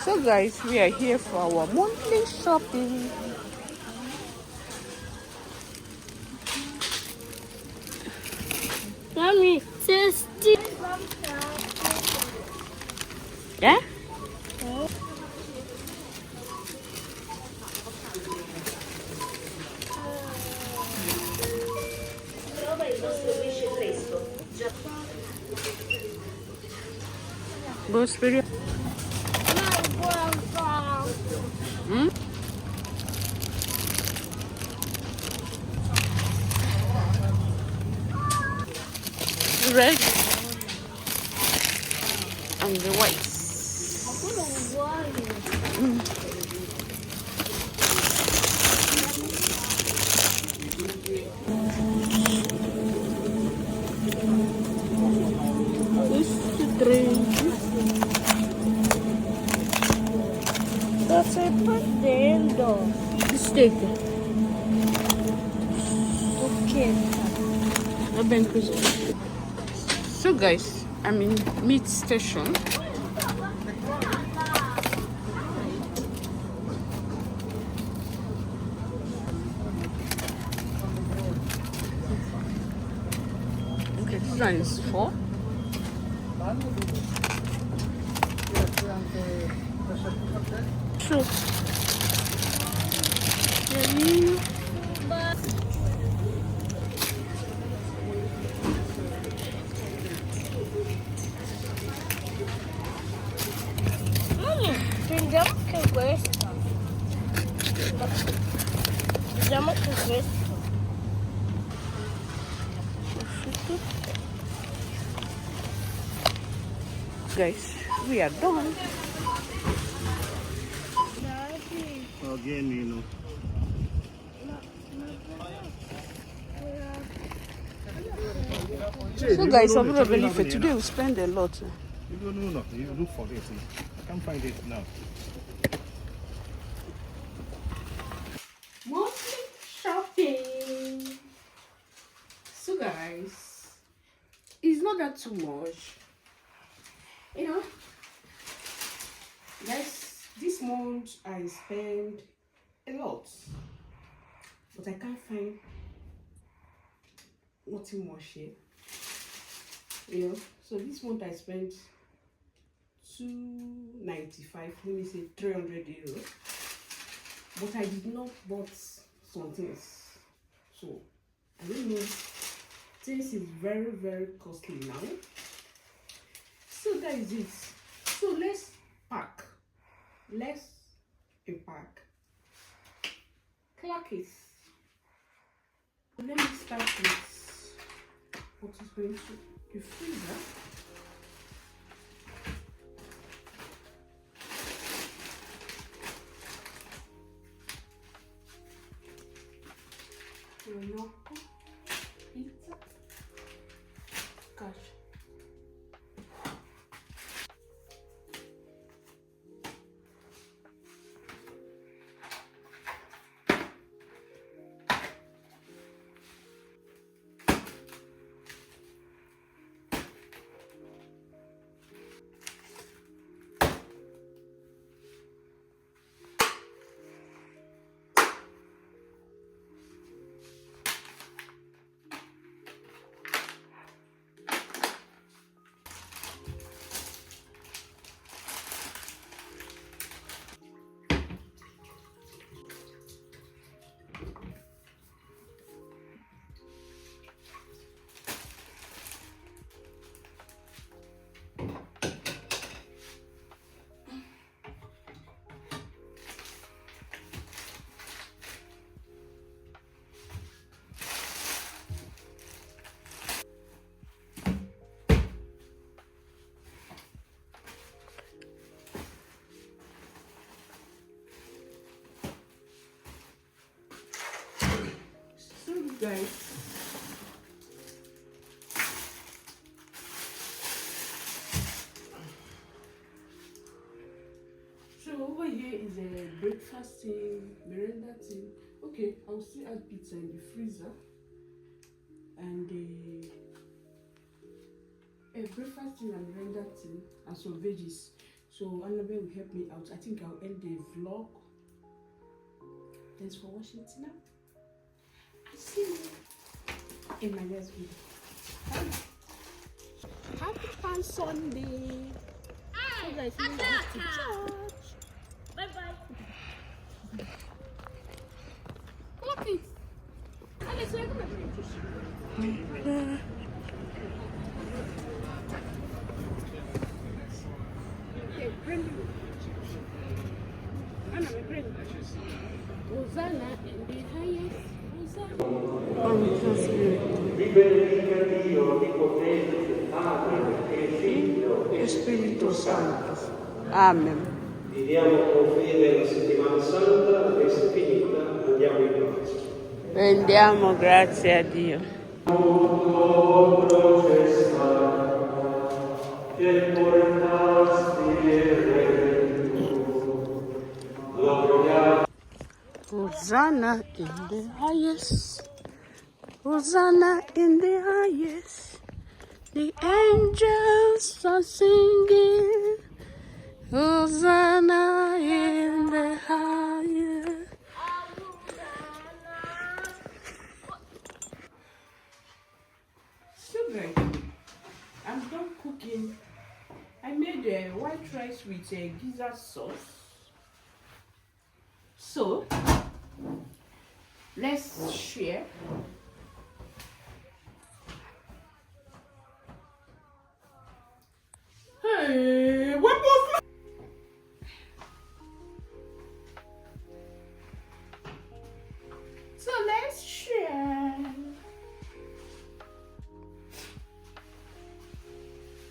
So guys, we are here for our monthly shopping. Mommy, tasty. Yeah? Go spirit. Hmm? Red and the white. Cosa stai prendendo? Steak. Ok. Va bene così. So guys, I'm in meat station. Okay, this one is 4. Sure. Mommy, prendiamo anche questo. Prendiamo anche questo. Guys, we are done. Again, you know. So guys, I'm not really for today we spend a lot. You don't know, you look for it. I can't find it now. Monthly shopping. So guys, it's not that too much. You know, guys, this month I spend a lot, but I can't find nothing much here. You know, so this month I spent 295, let me say 300 euros, but I did not bought some things. So I don't know, things is very, very costly now. So that is it. So let's pack. Let's unpack. Clock it. Let me start with what is going to the freezer. Gnocco, pizza, cacio. guys. So over here is a breakfast thing, merenda thing. Okay, I'll still add pizza in the freezer and a breakfast thing and merenda thing and some veggies. So Annabelle will help me out. I think I'll end the vlog. Thanks for watching till now. I see you in my next video. Happy Palm Sunday. So guys, we go to church. Bye bye. Lucky. Alex, I'm gonna bring you. Okay, bring me. Anna, bring me. Hosanna in the highest. Vi benedica Dio, Onnipotente, Padre e Figlio e Spirito Santo. Amen. Viviamo con fede la settimana santa, adesso è finita, andiamo in pace. Rendiamo grazie a Dio. Che portasti lo proviamo. Hosanna in the highest. Hosanna in the highest. The angels are singing. Hosanna in the highest. So guys, I'm done cooking. I made a white rice with a gizzard sauce. So let's share. Hey, what was? So let's share.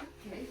Okay.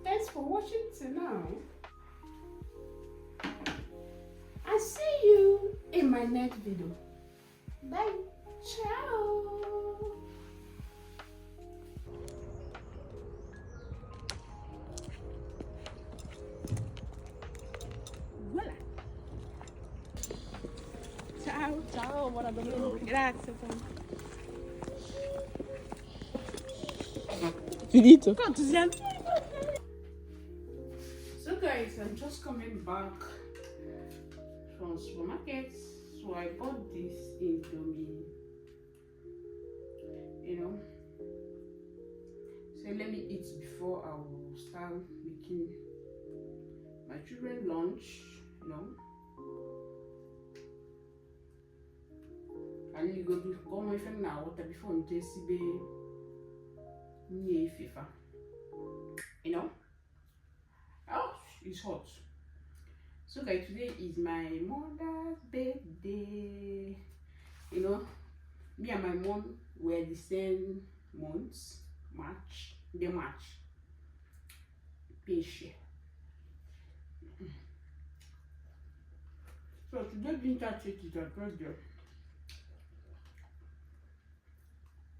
Thanks for watching till now. I'll see you in my next video. Bye. Ciao. Voilà. Ciao, ciao, buona domenica. Grazie. Finito. Quanto siamo? So guys, I'm just coming back from supermarket. So I bought this Indomie. You know. So let me eat before I will start making my children lunch. You know. And you go to go my friend now water before you taste it. You know. Oh, it's hot. So guys, today is my mother's birthday. You know, me and my mom were the same months, March. Fish. So today didn't touch it, I told you.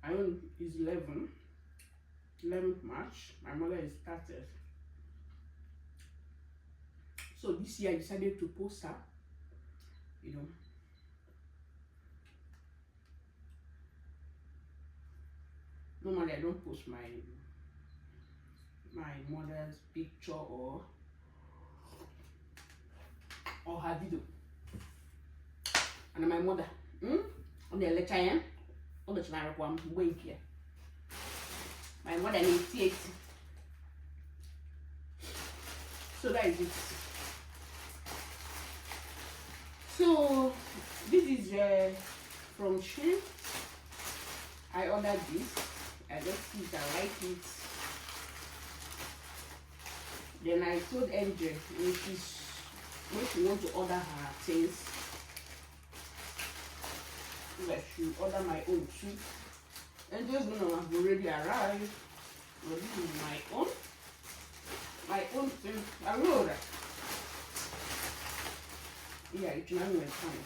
I know it's 11th March. My mother is 30th. So this year I decided to post her, you know. Normally I don't post my mother's picture or her video. And my mother, On the Lechayan, on the Chanaquam, wake here. My mother 88. So that is it. So this is from Shein. I ordered this. I just see it, I like it. Then I told MJ when she wants to order her things, I should order my own too. And just gonna have already arrived. But this is my own thing. I will order. Yeah, it's not my time.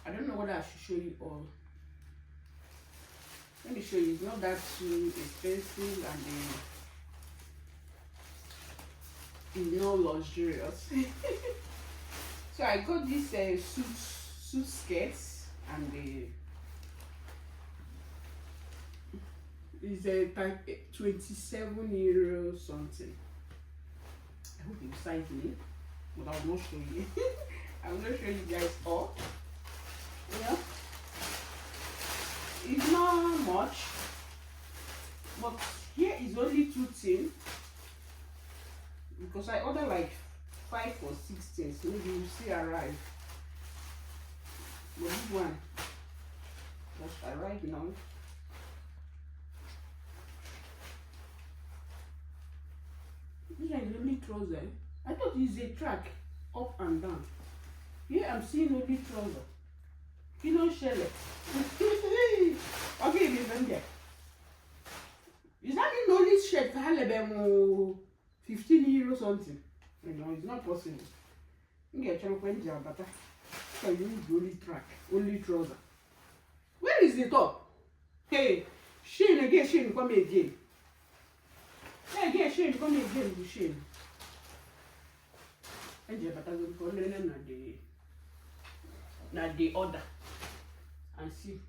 I don't know whether I should show you all. Let me show you. It's not that too expensive and it's not luxurious. So I got this suit skirts and it's a type 27 euro something. I hope you size me, but I will not show you. I will not show you guys all. Yeah, it's not much, but here is only 2 things because I ordered like 5 or 6 things. Maybe you see arrive. But this one just arrived now. This one is only trouser. I thought it's a track up and down. Here I'm seeing only trouser. You know, Shelley. Okay, even there. Is that in only shirt for Halebemo 15 euro something? You know, it's not possible. You get your friend job, but I use only track, only trouser. Where is the top? Hey, Shane again, Shane, come again. Hey, again, Shane, come again, to Shane. And you better go for the order and see.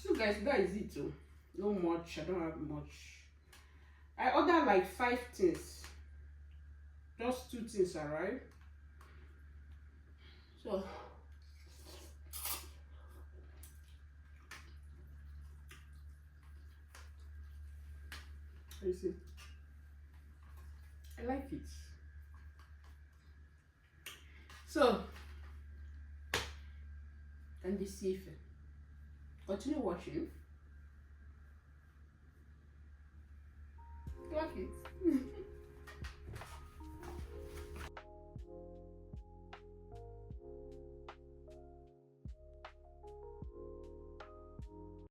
So guys, that is it too. No much, I don't have much. I ordered like 5 things. Just 2 things arrived. So you see, I like it. So and this safe. Continue watching. Like it.